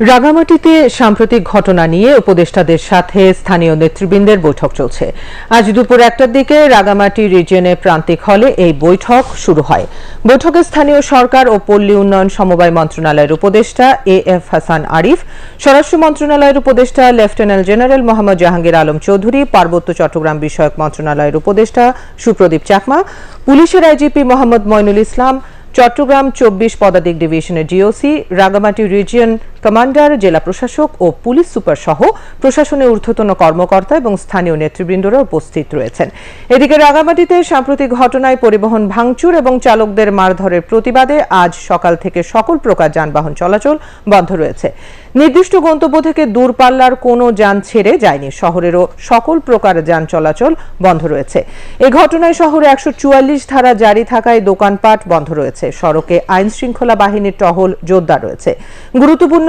রাঙামাটিতে সাম্প্রতিক ঘটনা নিয়ে উপদেষ্টাদের সাথে স্থানীয় নেতৃবৃন্দের বৈঠক চলছে। আজ দুপুর 1টার দিকে রাঙামাটি রিজিয়নের প্রান্তিক হলে এই বৈঠক শুরু হয়। বৈঠকে স্থানীয় সরকার ও পল্লী উন্নয়ন সমবায় মন্ত্রণালয়ের উপদেষ্টা এএফ হাসান আরিফ, স্বরাষ্ট্র মন্ত্রণালয়ের উপদেষ্টা লেফটেন্যান্ট জেনারেল মোহাম্মদ জাহাঙ্গীর আলম চৌধুরী, পার্বত্য চট্টগ্রাম বিষয়ক মন্ত্রণালয়ের উপদেষ্টা সুপ্রদীপ চাকমা, পুলিশের আইজিপি মোহাম্মদ মইনুল ইসলাম, চট্টগ্রাম 24 পদাতিক ডিভিশনের ডিওসি, রাঙ্গামাটি রিজিয়ন কমান্ডার, জেলা প্রশাসক ও পুলিশ সুপার সহ প্রশাসনের ঊর্ধ্বতন কর্মকর্তা এবং স্থানীয় নেতৃবৃন্দরা উপস্থিত রয়েছেন। এদিকে রাঙ্গামাটিতে সাম্প্রতিক ঘটনায় পরিবহন ভাঙচুর এবং চালকদের মারধরের প্রতিবাদে আজ সকাল থেকে সকল প্রকার যানবাহন চলাচল বন্ধ রয়েছে। নির্দিষ্ট গন্তব্য থেকে দূরপাল্লার কোনো যান ছেড়ে যায়নি। শহরেরও সকল প্রকার যান চলাচল বন্ধ রয়েছে। এ ঘটনায় শহরে 144 ধারা জারি থাকায় দোকানপাট বন্ধ রয়েছে। সড়কে আইন শৃঙ্খলা বাহিনীর টহল জোরদার রয়েছে। গুরুত্বপূর্ণ